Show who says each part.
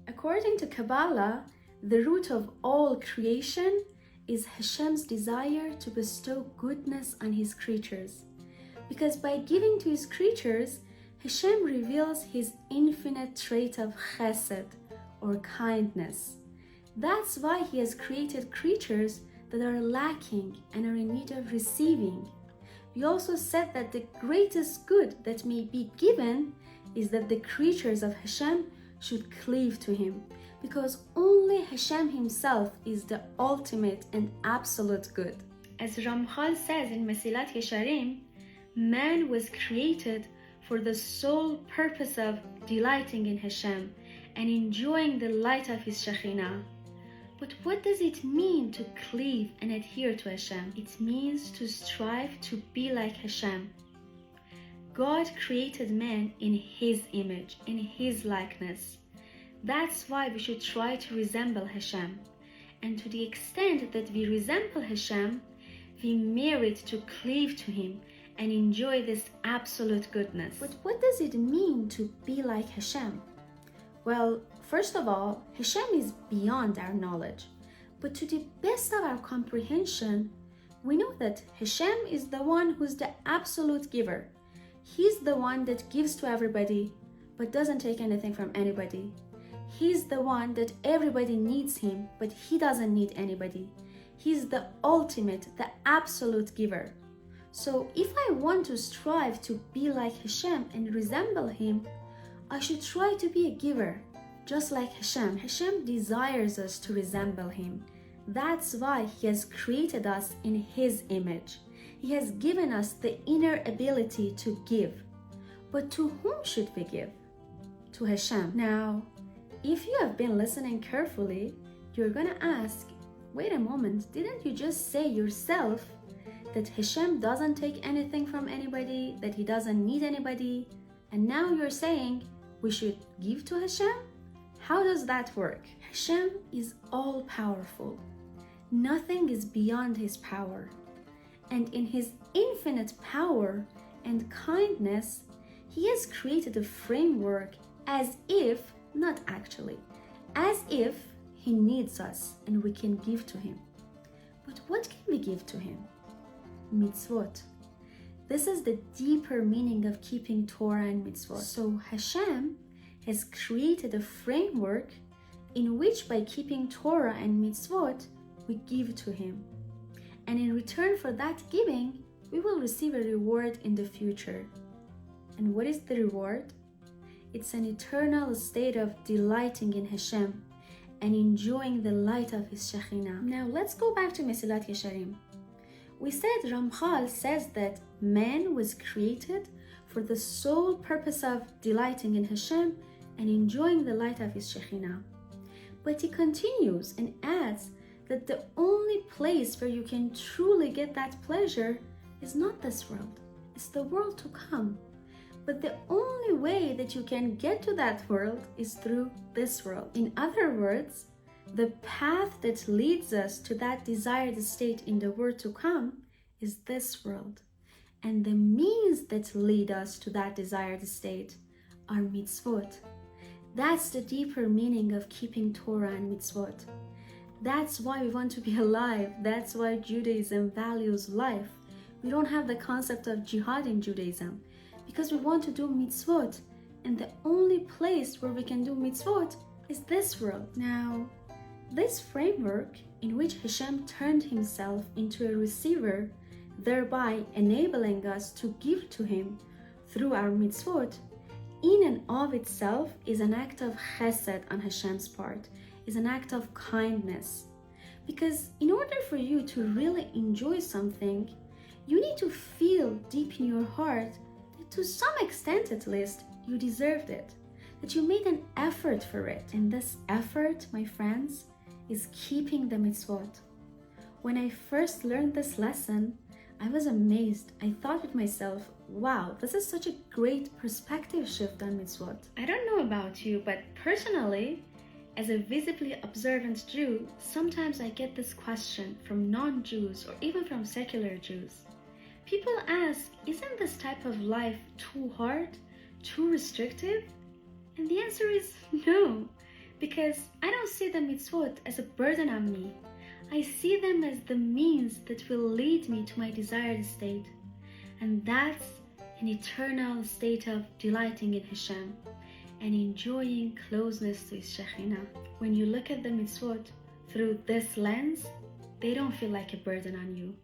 Speaker 1: According to Kabbalah, the root of all creation is Hashem's desire to bestow goodness on his creatures. Because by giving to his creatures, Hashem reveals his infinite trait of chesed, or kindness. That's why he has created creatures that are lacking and are in need of receiving. We also said that the greatest good that may be given is that the creatures of Hashem should cleave to him, because only Hashem himself is the ultimate and absolute good. As Ramchal says in Mesilat Yesharim, man was created for the sole purpose of delighting in Hashem and enjoying the light of his Shekhinah. But what does it mean to cleave and adhere to Hashem? It means to strive to be like Hashem. God created man in his image, in his likeness. That's why we should try to resemble Hashem. And to the extent that we resemble Hashem, we merit to cleave to him and enjoy this absolute goodness. But what does it mean to be like Hashem? Well, first of all, Hashem is beyond our knowledge. But to the best of our comprehension, we know that Hashem is the one who's the absolute giver. He's the one that gives to everybody, but doesn't take anything from anybody. He's the one that everybody needs him, but he doesn't need anybody. He's the ultimate, the absolute giver. So if I want to strive to be like Hashem and resemble him, I should try to be a giver, just like Hashem. Hashem desires us to resemble him. That's why he has created us in his image. He has given us the inner ability to give. But to whom should we give? To Hashem. Now, if you have been listening carefully, you're gonna ask, wait a moment, didn't you just say yourself that Hashem doesn't take anything from anybody, that he doesn't need anybody, and now you're saying we should give to Hashem? How does that work? Hashem is all-powerful. Nothing is beyond his power. And in his infinite power and kindness, he has created a framework as if, not actually, as if he needs us and we can give to him. But what can we give to him? Mitzvot. This is the deeper meaning of keeping Torah and Mitzvot. So Hashem has created a framework in which by keeping Torah and Mitzvot, we give to him. And in return for that giving, we will receive a reward in the future. And what is the reward? It's an eternal state of delighting in Hashem and enjoying the light of his Shekhinah. Now let's go back to Mesilat Yesharim. We said Ramchal says that man was created for the sole purpose of delighting in Hashem and enjoying the light of his Shekhinah. But he continues and adds that the only place where you can truly get that pleasure is not this world, it's the world to come. But the only way that you can get to that world is through this world. In other words, the path that leads us to that desired state in the world to come is this world. And the means that lead us to that desired state are mitzvot. That's the deeper meaning of keeping Torah and mitzvot. That's why we want to be alive. That's why Judaism values life. We don't have the concept of jihad in Judaism because we want to do mitzvot. And the only place where we can do mitzvot is this world. Now, this framework in which Hashem turned himself into a receiver, thereby enabling us to give to him through our mitzvot, in and of itself is an act of chesed on Hashem's part, is an act of kindness. Because in order for you to really enjoy something, you need to feel deep in your heart that to some extent at least, you deserved it, that you made an effort for it. And this effort, my friends, is keeping the mitzvot. When I first learned this lesson, I was amazed. I thought with myself, wow, this is such a great perspective shift on mitzvot. I don't know about you, but personally, as a visibly observant Jew, sometimes I get this question from non-Jews or even from secular Jews. People ask, isn't this type of life too hard, too restrictive? And the answer is no. Because I don't see the mitzvot as a burden on me. I see them as the means that will lead me to my desired state. And that's an eternal state of delighting in Hashem and enjoying closeness to His Shekhinah. When you look at the mitzvot through this lens, they don't feel like a burden on you.